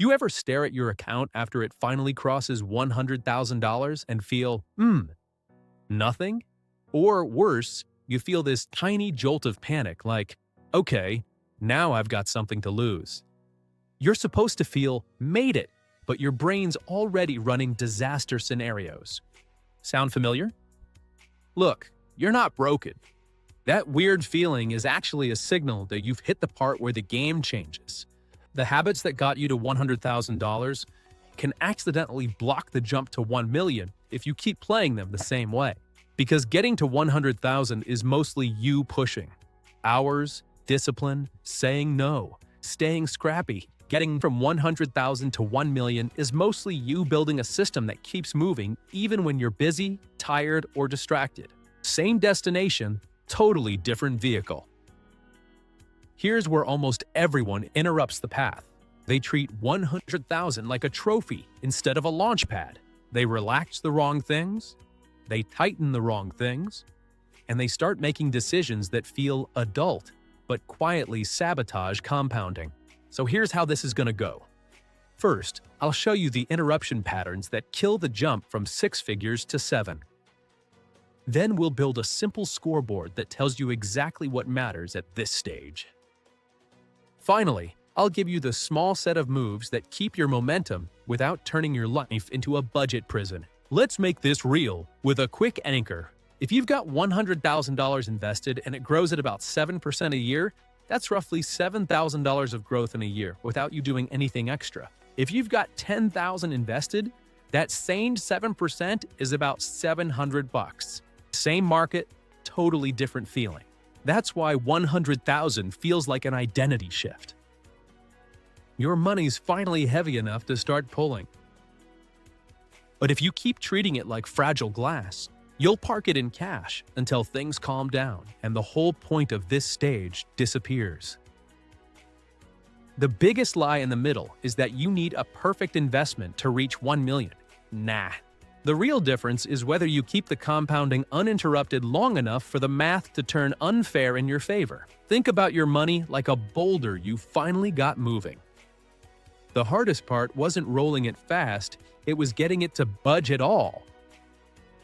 You ever stare at your account after it finally crosses $100,000 and feel, nothing? Or worse, you feel this tiny jolt of panic like, okay, now I've got something to lose. You're supposed to feel, made it, but your brain's already running disaster scenarios. Sound familiar? Look, you're not broken. That weird feeling is actually a signal that you've hit the part where the game changes. The habits that got you to $100,000 can accidentally block the jump to 1 million if you keep playing them the same way. Because getting to 100,000 is mostly you pushing. Hours, discipline, saying no, staying scrappy. Getting from 100,000 to 1 million is mostly you building a system that keeps moving even when you're busy, tired, or distracted. Same destination, totally different vehicle. Here's where almost everyone interrupts the path. They treat 100,000 like a trophy instead of a launch pad. They relax the wrong things, they tighten the wrong things, and they start making decisions that feel adult but quietly sabotage compounding. So here's how this is going to go. First, I'll show you the interruption patterns that kill the jump from 6 figures to 7. Then we'll build a simple scoreboard that tells you exactly what matters at this stage. Finally, I'll give you the small set of moves that keep your momentum without turning your life into a budget prison. Let's make this real with a quick anchor. If you've got $100,000 invested and it grows at about 7% a year, that's roughly $7,000 of growth in a year without you doing anything extra. If you've got $10,000 invested, that same 7% is about $700. Same market, totally different feeling. That's why 100,000 feels like an identity shift. Your money's finally heavy enough to start pulling. But if you keep treating it like fragile glass, you'll park it in cash until things calm down and the whole point of this stage disappears. The biggest lie in the middle is that you need a perfect investment to reach 1 million. Nah. The real difference is whether you keep the compounding uninterrupted long enough for the math to turn unfair in your favor. Think about your money like a boulder you finally got moving. The hardest part wasn't rolling it fast, it was getting it to budge at all.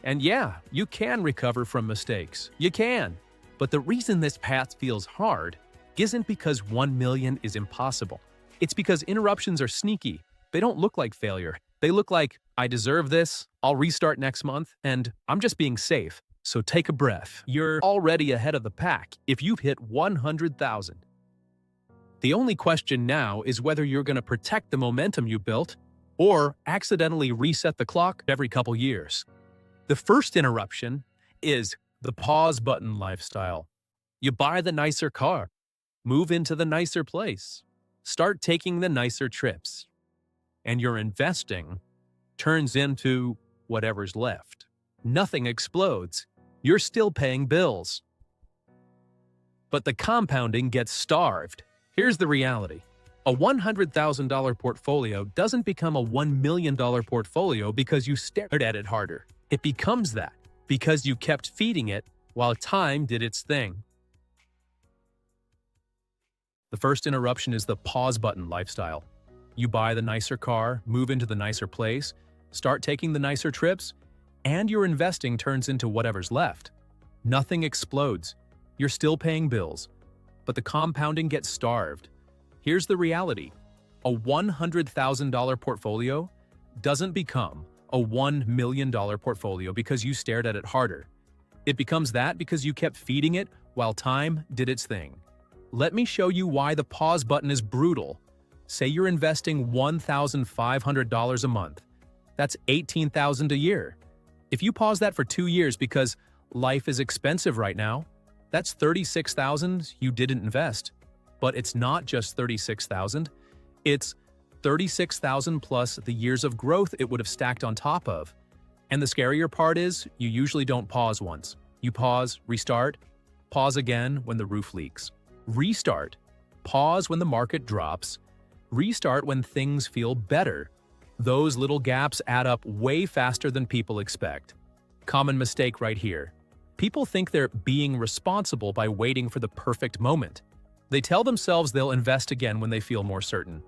And yeah, you can recover from mistakes. You can. But the reason this path feels hard isn't because 1 million is impossible. It's because interruptions are sneaky. They don't look like failure. They look like, I deserve this, I'll restart next month, and I'm just being safe. So take a breath. You're already ahead of the pack if you've hit 100,000. The only question now is whether you're going to protect the momentum you built or accidentally reset the clock every couple years. The first interruption is the pause button lifestyle. You buy the nicer car, move into the nicer place, start taking the nicer trips, and your investing turns into whatever's left. Nothing explodes. You're still paying bills. But the compounding gets starved. Here's the reality. A $100,000 portfolio doesn't become a $1 million portfolio because you stared at it harder. It becomes that because you kept feeding it while time did its thing. The first interruption is the pause button lifestyle. You buy the nicer car, move into the nicer place, start taking the nicer trips, and your investing turns into whatever's left. Nothing explodes. You're still paying bills, but the compounding gets starved. Here's the reality. A $100,000 portfolio doesn't become a $1 million portfolio because you stared at it harder. It becomes that because you kept feeding it while time did its thing. Let me show you why the pause button is brutal. Say you're investing $1,500 a month. That's $18,000 a year. If you pause that for 2 years because life is expensive right now, that's $36,000 you didn't invest. But it's not just $36,000, it's $36,000 plus the years of growth it would have stacked on top of. And the scarier part is, you usually don't pause once. You pause, restart, pause again when the roof leaks. Restart, pause when the market drops, restart when things feel better. Those little gaps add up way faster than people expect. Common mistake right here. People think they're being responsible by waiting for the perfect moment. They tell themselves they'll invest again when they feel more certain.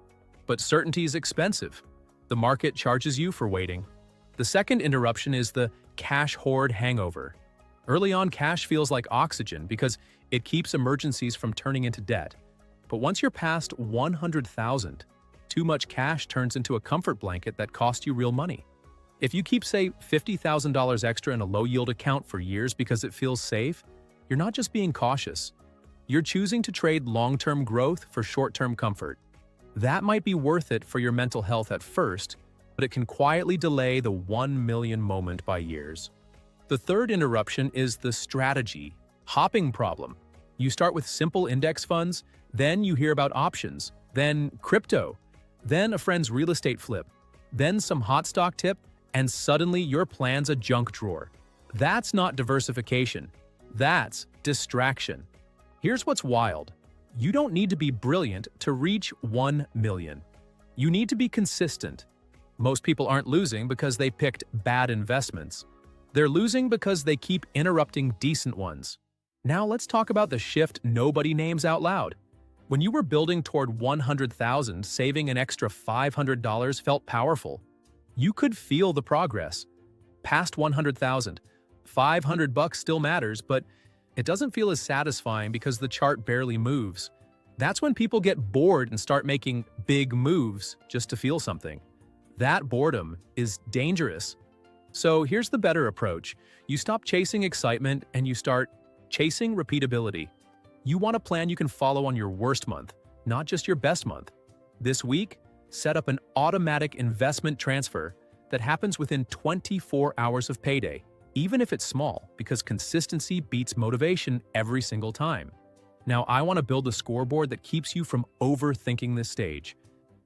But certainty is expensive. The market charges you for waiting. The second interruption is the cash hoard hangover. Early on, cash feels like oxygen because it keeps emergencies from turning into debt. But once you're past 100,000, too much cash turns into a comfort blanket that costs you real money. If you keep, say, $50,000 extra in a low-yield account for years because it feels safe, you're not just being cautious. You're choosing to trade long-term growth for short-term comfort. That might be worth it for your mental health at first, but it can quietly delay the 1 million moment by years. The third interruption is the strategy hopping problem. You start with simple index funds, then you hear about options, then crypto, then a friend's real estate flip, then some hot stock tip, and suddenly your plan's a junk drawer. That's not diversification. That's distraction. Here's what's wild. You don't need to be brilliant to reach 1 million. You need to be consistent. Most people aren't losing because they picked bad investments. They're losing because they keep interrupting decent ones. Now let's talk about the shift nobody names out loud. When you were building toward 100,000, saving an extra $500 felt powerful. You could feel the progress. Past 100,000, $500 still matters, but it doesn't feel as satisfying because the chart barely moves. That's when people get bored and start making big moves just to feel something. That boredom is dangerous. So here's the better approach. You stop chasing excitement and you start chasing repeatability. You want a plan you can follow on your worst month, not just your best month. This week, set up an automatic investment transfer that happens within 24 hours of payday, even if it's small, because consistency beats motivation every single time. Now, I want to build a scoreboard that keeps you from overthinking this stage.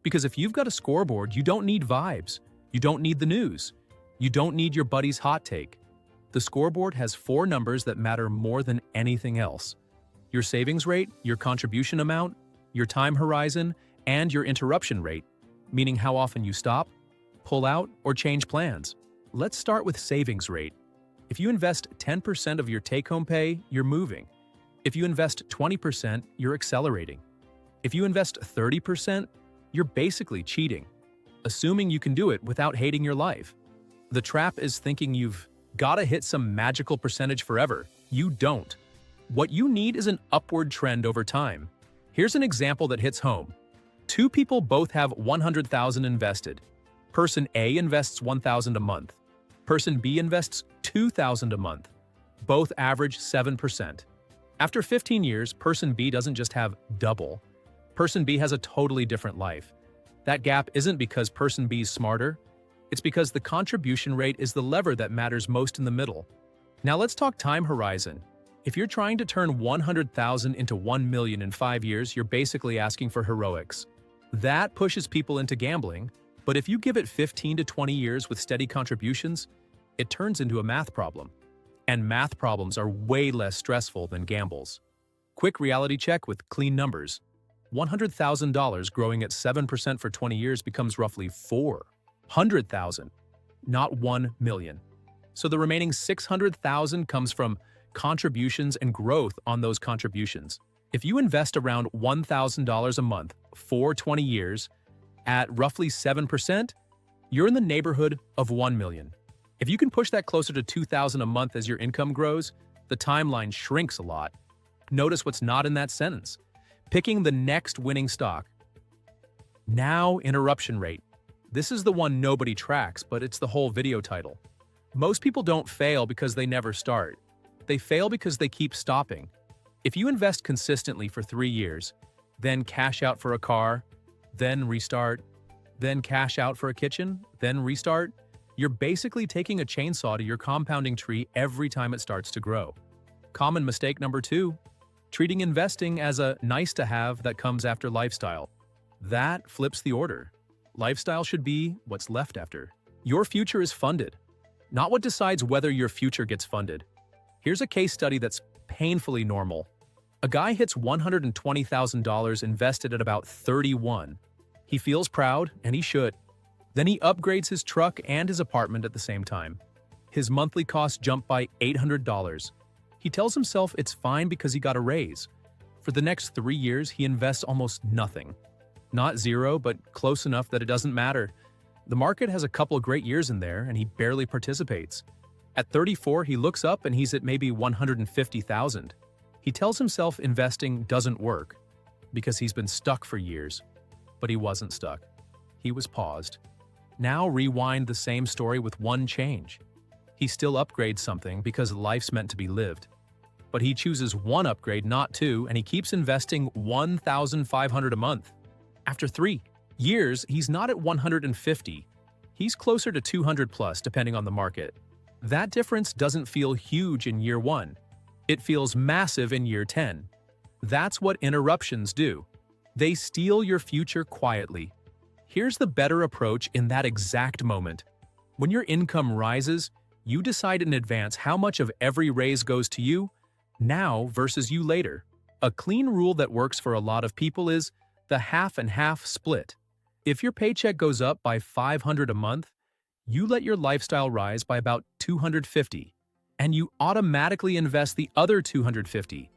Because if you've got a scoreboard, you don't need vibes. You don't need the news. You don't need your buddy's hot take. The scoreboard has 4 numbers that matter more than anything else: your savings rate, your contribution amount, your time horizon, and your interruption rate, meaning how often you stop, pull out, or change plans. Let's start with savings rate. If you invest 10% of your take-home pay, you're moving. If you invest 20%, you're accelerating. If you invest 30%, you're basically cheating, assuming you can do it without hating your life. The trap is thinking you've gotta hit some magical percentage forever. You don't. What you need is an upward trend over time. Here's an example that hits home. 2 people both have 100,000 invested. Person A invests 1,000 a month. Person B invests 2,000 a month. Both average 7%. After 15 years, person B doesn't just have double. Person B has a totally different life. That gap isn't because person B is smarter. It's because the contribution rate is the lever that matters most in the middle. Now let's talk time horizon. If you're trying to turn 100,000 into 1 million in 5 years, you're basically asking for heroics. That pushes people into gambling, but if you give it 15 to 20 years with steady contributions, it turns into a math problem. And math problems are way less stressful than gambles. Quick reality check with clean numbers. $100,000 growing at 7% for 20 years becomes roughly 400,000, not 1 million. So the remaining 600,000 comes from contributions and growth on those contributions. If you invest around $1,000 a month for 20 years at roughly 7%, you're in the neighborhood of 1 million. If you can push that closer to $2,000 a month as your income grows, the timeline shrinks a lot. Notice what's not in that sentence. Picking the next winning stock. Now, interruption rate. This is the one nobody tracks, but it's the whole video title. Most people don't fail because they never start. They fail because they keep stopping. If you invest consistently for 3 years, then cash out for a car, then restart, then cash out for a kitchen, then restart, you're basically taking a chainsaw to your compounding tree every time it starts to grow. Common mistake number 2, treating investing as a nice-to-have that comes after lifestyle. That flips the order. Lifestyle should be what's left after. Your future is funded, not what decides whether your future gets funded. Here's a case study that's painfully normal. A guy hits $120,000 invested at about 31. He feels proud, and he should. Then he upgrades his truck and his apartment at the same time. His monthly costs jump by $800. He tells himself it's fine because he got a raise. For the next 3 years, he invests almost nothing. Not zero, but close enough that it doesn't matter. The market has a couple of great years in there, and he barely participates. At 34, he looks up and he's at maybe 150,000. He tells himself investing doesn't work because he's been stuck for years. But he wasn't stuck. He was paused. Now rewind the same story with one change. He still upgrades something because life's meant to be lived. But he chooses one upgrade, not two, and he keeps investing $1,500 a month. After 3 years, he's not at 150. He's closer to 200 plus, depending on the market. That difference doesn't feel huge in year 1. It feels massive in year 10. That's what interruptions do. They steal your future quietly. Here's the better approach in that exact moment. When your income rises, you decide in advance how much of every raise goes to you now versus you later. A clean rule that works for a lot of people is the half and half split. If your paycheck goes up by $500 a month, you let your lifestyle rise by about $250, and you automatically invest the other $250.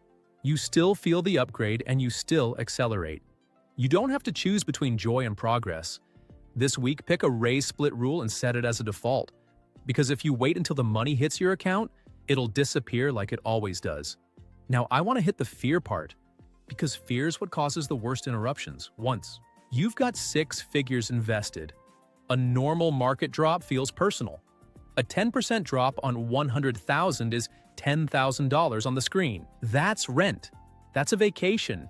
You still feel the upgrade and you still accelerate. You don't have to choose between joy and progress. This week, pick a raise split rule and set it as a default. Because if you wait until the money hits your account, it'll disappear like it always does. Now, I want to hit the fear part, because fear is what causes the worst interruptions. Once you've got 6 figures invested, a normal market drop feels personal. A 10% drop on $100,000 is $10,000 on the screen. That's rent. That's a vacation.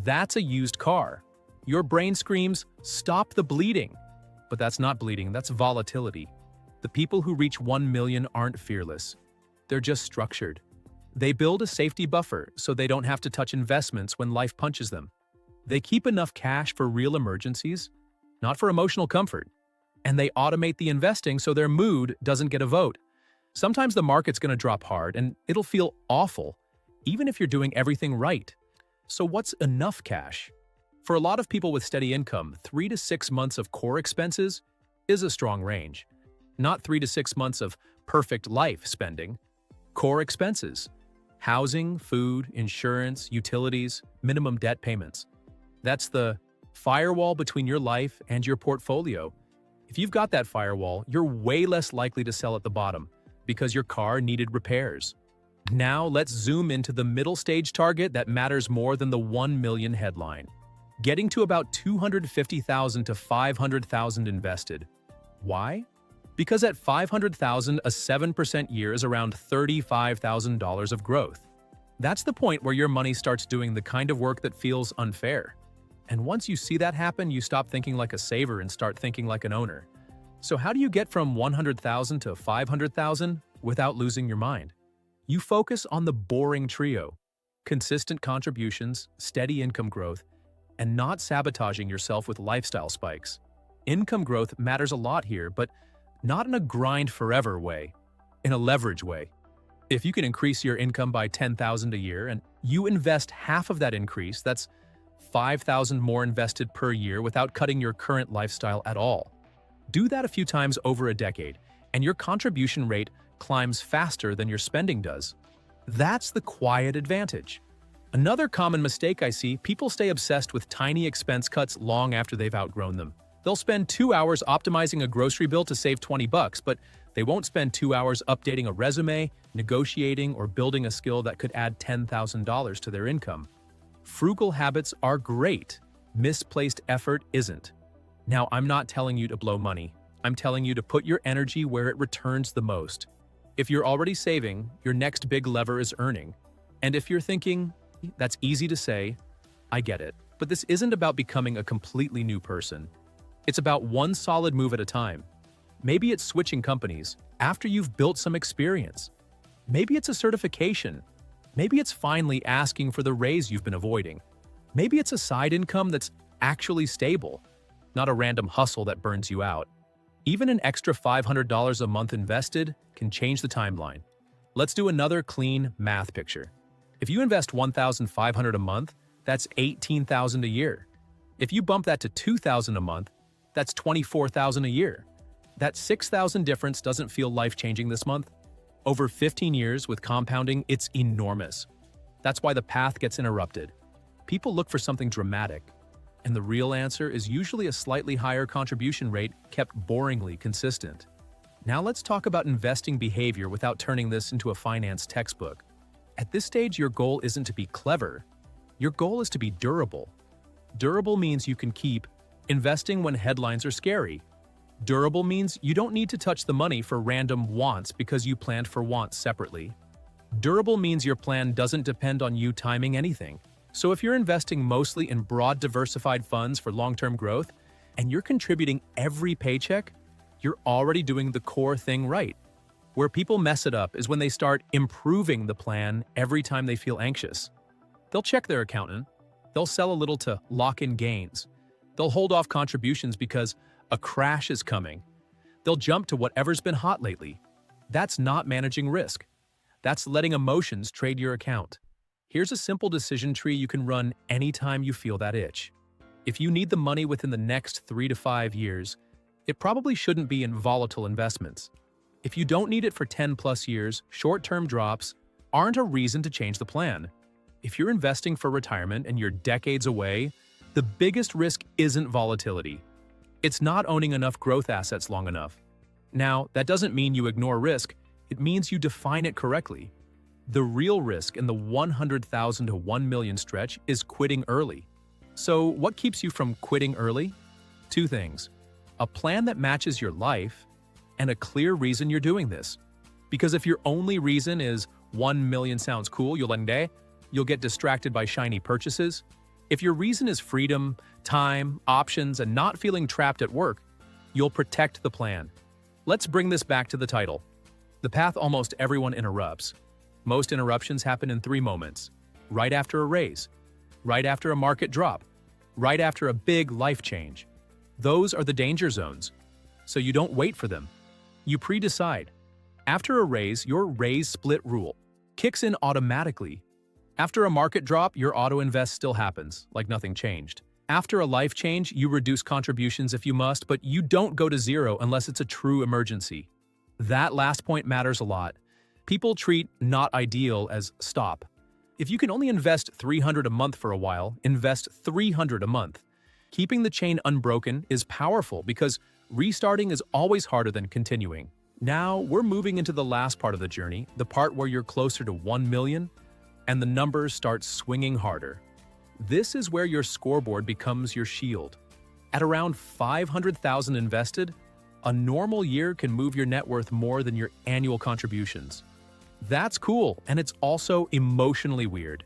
That's a used car. Your brain screams, "Stop the bleeding." But that's not bleeding, that's volatility. The people who reach 1 million aren't fearless. They're just structured. They build a safety buffer so they don't have to touch investments when life punches them. They keep enough cash for real emergencies, not for emotional comfort. And they automate the investing so their mood doesn't get a vote. Sometimes the market's going to drop hard and it'll feel awful, even if you're doing everything right. So what's enough cash? For a lot of people with steady income, 3 to 6 months of core expenses is a strong range. Not 3 to 6 months of perfect life spending. Core expenses: housing, food, insurance, utilities, minimum debt payments. That's the firewall between your life and your portfolio. If you've got that firewall, you're way less likely to sell at the bottom because your car needed repairs. Now let's zoom into the middle stage target that matters more than the 1 million headline. Getting to about 250,000 to 500,000 invested. Why? Because at 500,000, a 7% year is around $35,000 of growth. That's the point where your money starts doing the kind of work that feels unfair. And once you see that happen, you stop thinking like a saver and start thinking like an owner. So how do you get from 100,000 to 500,000 without losing your mind? You focus on the boring trio: consistent contributions, steady income growth, and not sabotaging yourself with lifestyle spikes. Income growth matters a lot here, but not in a grind forever way, in a leverage way. If you can increase your income by $10,000 a year and you invest half of that increase, that's $5,000 more invested per year without cutting your current lifestyle at all. Do that a few times over a decade, and your contribution rate climbs faster than your spending does. That's the quiet advantage. Another common mistake I see: people stay obsessed with tiny expense cuts long after they've outgrown them. They'll spend 2 hours optimizing a grocery bill to save $20, but they won't spend 2 hours updating a resume, negotiating, or building a skill that could add $10,000 to their income. Frugal habits are great. Misplaced effort isn't. Now, I'm not telling you to blow money. I'm telling you to put your energy where it returns the most. If you're already saving, your next big lever is earning. And if you're thinking, "That's easy to say," I get it. But this isn't about becoming a completely new person. It's about one solid move at a time. Maybe it's switching companies after you've built some experience. Maybe it's a certification. Maybe it's finally asking for the raise you've been avoiding. Maybe it's a side income that's actually stable, not a random hustle that burns you out. Even an extra $500 a month invested can change the timeline. Let's do another clean math picture. If you invest $1,500 a month, that's $18,000 a year. If you bump that to $2,000 a month, that's $24,000 a year. That $6,000 difference doesn't feel life-changing this month. Over 15 years with compounding, it's enormous. That's why the path gets interrupted. People look for something dramatic. And the real answer is usually a slightly higher contribution rate kept boringly consistent. Now let's talk about investing behavior without turning this into a finance textbook. At this stage, your goal isn't to be clever. Your goal is to be durable. Durable means you can keep investing when headlines are scary. Durable means you don't need to touch the money for random wants because you planned for wants separately. Durable means your plan doesn't depend on you timing anything. So if you're investing mostly in broad diversified funds for long-term growth, and you're contributing every paycheck, you're already doing the core thing right. Where people mess it up is when they start improving the plan every time they feel anxious. They'll check their accountant. They'll sell a little to lock in gains. They'll hold off contributions because a crash is coming. They'll jump to whatever's been hot lately. That's not managing risk. That's letting emotions trade your account. Here's a simple decision tree you can run anytime you feel that itch. If you need the money within the next 3 to 5 years, it probably shouldn't be in volatile investments. If you don't need it for 10 plus years, short-term drops aren't a reason to change the plan. If you're investing for retirement and you're decades away, the biggest risk isn't volatility. It's not owning enough growth assets long enough. Now, that doesn't mean you ignore risk, it means you define it correctly. The real risk in the 100,000 to 1 million stretch is quitting early. So what keeps you from quitting early? 2 things: a plan that matches your life and a clear reason you're doing this. Because if your only reason is 1 million sounds cool, you'll get distracted by shiny purchases. If your reason is freedom, time, options, and not feeling trapped at work, you'll protect the plan. Let's bring this back to the title. The path almost everyone interrupts. Most interruptions happen in 3 moments: right after a raise, right after a market drop, right after a big life change. Those are the danger zones. So you don't wait for them. You pre-decide. After a raise, your raise split rule kicks in automatically. After a market drop, your auto-invest still happens, like nothing changed. After a life change, you reduce contributions if you must, but you don't go to zero unless it's a true emergency. That last point matters a lot. People treat not ideal as stop. If you can only invest $300 a month for a while, invest $300 a month. Keeping the chain unbroken is powerful because restarting is always harder than continuing. Now, we're moving into the last part of the journey, the part where you're closer to 1 million, and the numbers start swinging harder. This is where your scoreboard becomes your shield. At around 500,000 invested, a normal year can move your net worth more than your annual contributions. That's cool, and it's also emotionally weird.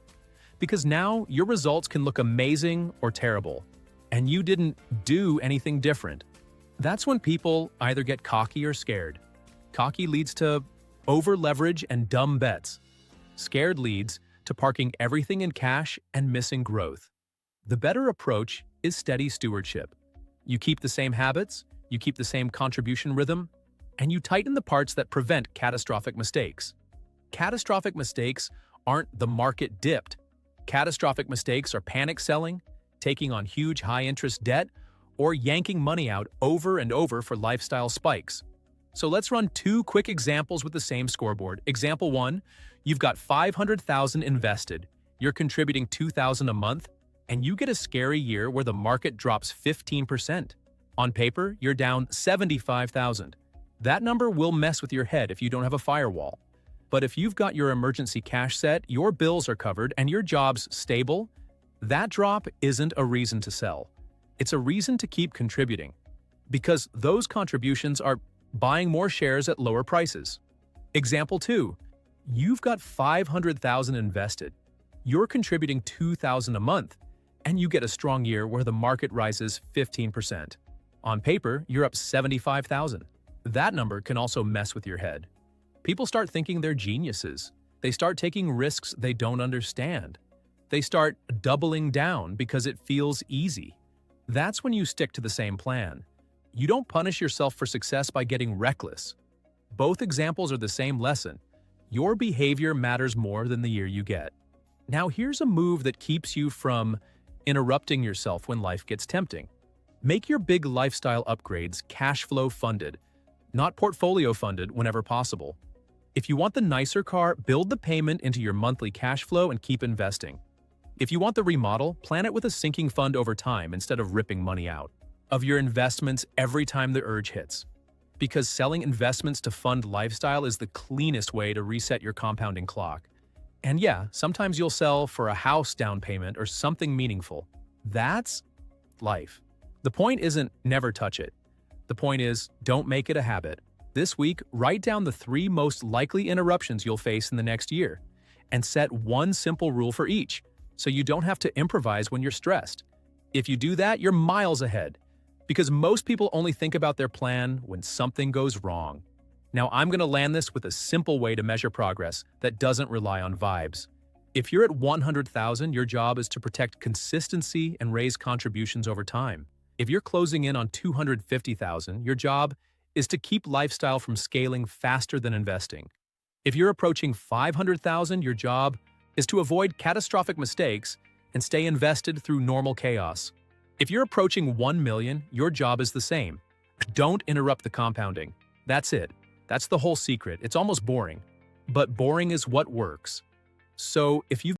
Because now, your results can look amazing or terrible, and you didn't do anything different. That's when people either get cocky or scared. Cocky leads to over-leverage and dumb bets. Scared leads to parking everything in cash and missing growth. The better approach is steady stewardship. You keep the same habits, you keep the same contribution rhythm, and you tighten the parts that prevent catastrophic mistakes. Catastrophic mistakes aren't the market dipped. Catastrophic mistakes are panic selling, taking on huge high-interest debt, or yanking money out over and over for lifestyle spikes. So let's run 2 quick examples with the same scoreboard. Example 1, you've got 500,000 invested, you're contributing $2,000 a month, and you get a scary year where the market drops 15%. On paper, you're down 75,000. That number will mess with your head if you don't have a firewall. But if you've got your emergency cash set, your bills are covered, and your job's stable, that drop isn't a reason to sell. It's a reason to keep contributing. Because those contributions are buying more shares at lower prices. Example 2, you've got 500,000 invested. You're contributing $2,000 a month, and you get a strong year where the market rises 15%. On paper, you're up 75,000. That number can also mess with your head. People start thinking they're geniuses. They start taking risks they don't understand. They start doubling down because it feels easy. That's when you stick to the same plan. You don't punish yourself for success by getting reckless. Both examples are the same lesson. Your behavior matters more than the year you get. Now here's a move that keeps you from interrupting yourself when life gets tempting. Make your big lifestyle upgrades cash flow funded, not portfolio funded whenever possible. If you want the nicer car, build the payment into your monthly cash flow and keep investing. If you want the remodel, plan it with a sinking fund over time instead of ripping money out of your investments every time the urge hits. Because selling investments to fund lifestyle is the cleanest way to reset your compounding clock. And yeah, sometimes you'll sell for a house down payment or something meaningful. That's life. The point isn't never touch it. The point is, don't make it a habit. This week, write down the 3 most likely interruptions you'll face in the next year, and set one simple rule for each, so you don't have to improvise when you're stressed. If you do that, you're miles ahead, because most people only think about their plan when something goes wrong. Now, I'm going to land this with a simple way to measure progress that doesn't rely on vibes. If you're at 100,000, your job is to protect consistency and raise contributions over time. If you're closing in on 250,000, your job is to keep lifestyle from scaling faster than investing. If you're approaching 500,000, your job is to avoid catastrophic mistakes and stay invested through normal chaos. If you're approaching 1 million, your job is the same. Don't interrupt the compounding. That's it. That's the whole secret. It's almost boring. But boring is what works. So if you've